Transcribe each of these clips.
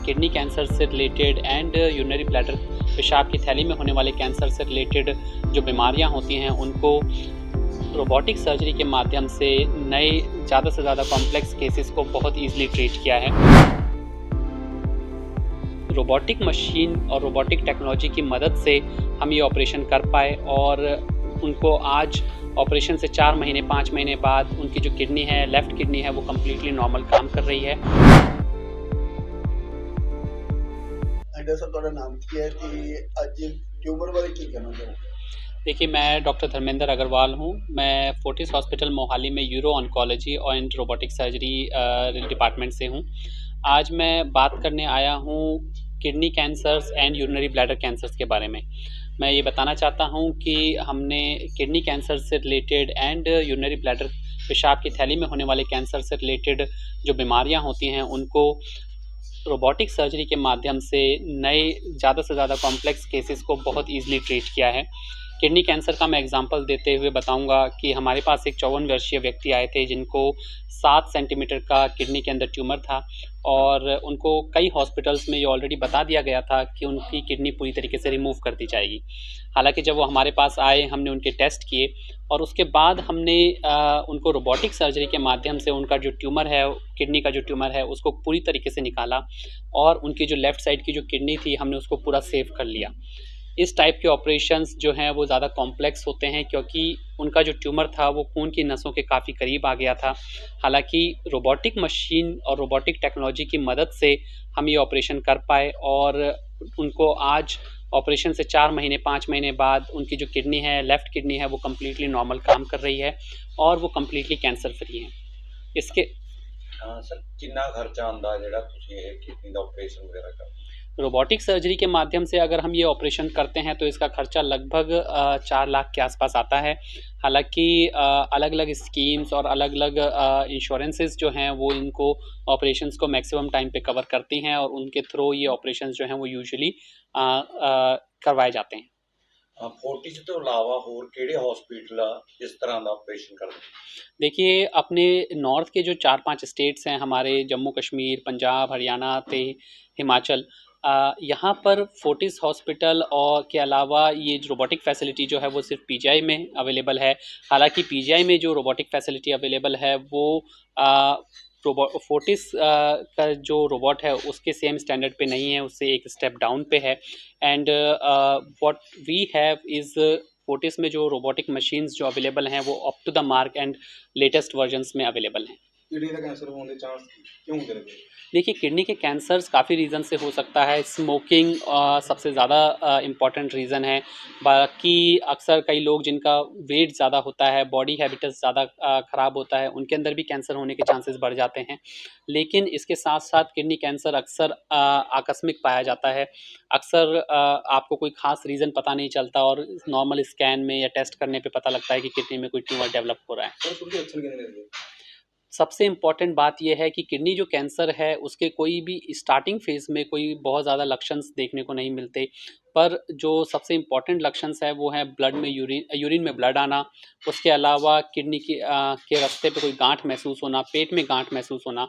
Kidney cancer से related and urinary bladder पेशाब की थैली में होने वाले कैंसर से रिलेटेड जो बीमारियां होती हैं उनको रोबोटिक सर्जरी के माध्यम से नए ज़्यादा से ज़्यादा कॉम्प्लेक्स केसेस को बहुत ईजिली ट्रीट किया है। रोबोटिक मशीन और रोबोटिक टेक्नोलॉजी की मदद से हम ये ऑपरेशन कर पाए और उनको आज ऑपरेशन से 4 महीने 5 महीने बाद उनकी जो किडनी है, लेफ़्ट किडनी है, वो कम्प्लीटली नॉर्मल काम कर रही है। सर थोड़ा नाम क्या है कि आज ट्यूमर बारे की कहना चाहूँगा। देखिए, मैं डॉक्टर धर्मेंद्र अग्रवाल हूँ। मैं फोर्टिस हॉस्पिटल मोहाली में यूरो ऑन्कोलॉजी और एंड रोबोटिक सर्जरी डिपार्टमेंट से हूँ। आज मैं बात करने आया हूँ kidney cancers and urinary bladder cancers के बारे में। मैं ये बताना चाहता हूँ कि हमने किडनी कैंसर से रिलेटेड एंड यूरिनरी ब्लैडर पेशाब की थैली में होने वाले कैंसर से रिलेटेड जो बीमारियाँ होती हैं उनको रोबोटिक सर्जरी के माध्यम से नए ज़्यादा से ज़्यादा कॉम्प्लेक्स केसेस को बहुत ईजिली ट्रीट किया है। किडनी कैंसर का मैं एग्जांपल देते हुए बताऊंगा कि हमारे पास एक 54 वर्षीय व्यक्ति आए थे जिनको 7 सेंटीमीटर का किडनी के अंदर ट्यूमर था और उनको कई हॉस्पिटल्स में ये ऑलरेडी बता दिया गया था कि उनकी किडनी पूरी तरीके से रिमूव कर दी जाएगी। हालांकि जब वो हमारे पास आए, हमने उनके टेस्ट किए और उसके बाद हमने उनको रोबोटिक सर्जरी के माध्यम से उनका जो ट्यूमर है, किडनी का जो ट्यूमर है, उसको पूरी तरीके से निकाला और उनकी जो लेफ़्ट साइड की जो किडनी थी, हमने उसको पूरा सेव कर लिया। इस टाइप के ऑपरेशंस जो हैं वो ज़्यादा कॉम्प्लेक्स होते हैं क्योंकि उनका जो ट्यूमर था वो खून की नसों के काफ़ी करीब आ गया था। हालांकि रोबोटिक मशीन और रोबोटिक टेक्नोलॉजी की मदद से हम ये ऑपरेशन कर पाए और उनको आज ऑपरेशन से 4 महीने 5 महीने बाद उनकी जो किडनी है, लेफ़्ट किडनी है, वो कम्प्लीटली नॉर्मल काम कर रही है और वो कम्प्लीटली कैंसर फ्री हैं। इसके सर कितना खर्चा आंदा जेड़ा तुसीं ये किडनी दा ऑपरेशन वगैरह करदे? रोबोटिक सर्जरी के माध्यम से अगर हम ये ऑपरेशन करते हैं तो इसका खर्चा लगभग 4 लाख के आसपास आता है। हालांकि अलग-अलग स्कीम्स और अलग-अलग इंश्योरेंसेस जो हैं वो इनको ऑपरेशंस को मैक्सिमम टाइम पे कवर करती हैं और उनके थ्रू ये ऑपरेशंस जो हैं वो यूजुअली करवाए जाते हैं। फोर्टिस तो अलावा होर किहड़े हॉस्पिटल इस तरह का ऑपरेशन करते? देखिए, अपने नॉर्थ के जो 4-5 स्टेट्स हैं हमारे, जम्मू कश्मीर, पंजाब, हरियाणा, हिमाचल, यहाँ पर फोर्टिस हॉस्पिटल और के अलावा ये जो रोबोटिक फैसिलिटी जो है वो सिर्फ पीजीआई में अवेलेबल है। हालांकि पीजीआई में जो रोबोटिक फैसिलिटी अवेलेबल है वो फोर्टिस का जो रोबोट है उसके सेम स्टैंडर्ड पे नहीं है, उससे एक स्टेप डाउन पे है। And what we have is Fortis में जो रोबोटिक मशीन्स जो अवेलेबल हैं वो up to the mark and latest versions में अवेलेबल हैं। किडनी का कैंसर होने के चांस क्यों होते रहते हैं? देखिए, किडनी के कैंसर्स काफ़ी रीज़न से हो सकता है। स्मोकिंग सबसे ज़्यादा इम्पॉर्टेंट रीज़न है। बाकी अक्सर कई लोग जिनका वेट ज़्यादा होता है, बॉडी हैबिटस ज़्यादा ख़राब होता है, उनके अंदर भी कैंसर होने के चांसेस बढ़ जाते हैं। लेकिन इसके साथ-साथ किडनी कैंसर अक्सर आकस्मिक पाया जाता है। अक्सर आपको कोई ख़ास रीज़न पता नहीं चलता और नॉर्मल स्कैन में या टेस्ट करने पे पता लगता है कि किडनी में कोई ट्यूमर डेवलप हो रहा है। और उसके लक्षण क्या रहते हैं? सबसे इम्पॉर्टेंट बात यह है कि किडनी जो कैंसर है उसके कोई भी स्टार्टिंग फेज़ में कोई बहुत ज़्यादा लक्षण देखने को नहीं मिलते, पर जो सबसे इम्पॉर्टेंट लक्षण है वो है ब्लड में यूरिन में ब्लड आना, उसके अलावा किडनी के रास्ते पे कोई गांठ महसूस होना, पेट में गांठ महसूस होना।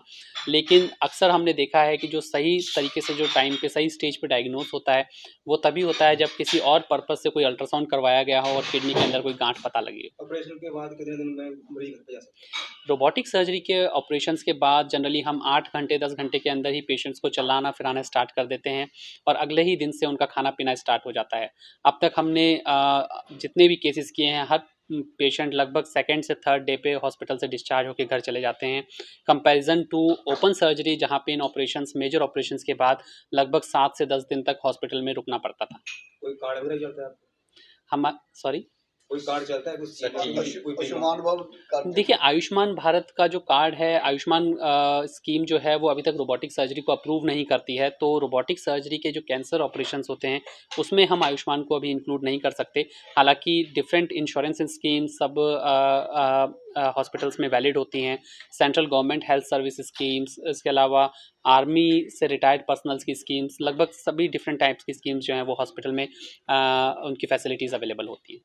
लेकिन अक्सर हमने देखा है कि जो सही तरीके से जो टाइम पे सही स्टेज पे डायग्नोस होता है वो तभी होता है जब किसी और पर्पज़ से कोई अल्ट्रासाउंड करवाया गया हो और किडनी के अंदर कोई गांठ पता लगे। ऑपरेशन के बाद कितने दिन में मरीज घर पे जा सकते हैं? रोबोटिक सर्जरी के ऑपरेशंस के बाद जनरली हम 8 घंटे 10 घंटे के अंदर ही पेशेंट्स को चलाना फिराना स्टार्ट कर देते हैं और अगले ही दिन से उनका खाना पीना स्टार्ट हो जाता है। अब तक हमने जितने भी केसेस किए हैं हर पेशेंट लगभग सेकंड से थर्ड डे पे हॉस्पिटल से डिस्चार्ज होकर घर चले जाते हैं। कंपैरिजन टू ओपन सर्जरी जहाँ पे इन ऑपरेशंस मेजर ऑपरेशंस के बाद लगभग 7 से 10 दिन तक हॉस्पिटल में रुकना पड़ता था। कोई कार्ड वगैरह चलता है आपको? हम सॉरी कोई कार्ड चलता है कुछ कोई आयुष्मान कार्ड? देखिए, आयुष्मान भारत का जो कार्ड है, आयुष्मान स्कीम जो है वो अभी तक रोबोटिक सर्जरी को अप्रूव नहीं करती है, तो रोबोटिक सर्जरी के जो कैंसर ऑपरेशंस होते हैं उसमें हम आयुष्मान को अभी इंक्लूड नहीं कर सकते। हालांकि डिफरेंट इंश्योरेंस स्कीम सब हॉस्पिटल्स में वैलिड होती हैं। Central government health service schemes, इसके अलावा आर्मी से रिटायर्ड पर्सनल्स की स्कीम्स, लगभग सभी डिफरेंट टाइप्स की स्कीम्स जो हैं वो हॉस्पिटल में उनकी फैसिलिटीज़ अवेलेबल होती हैं।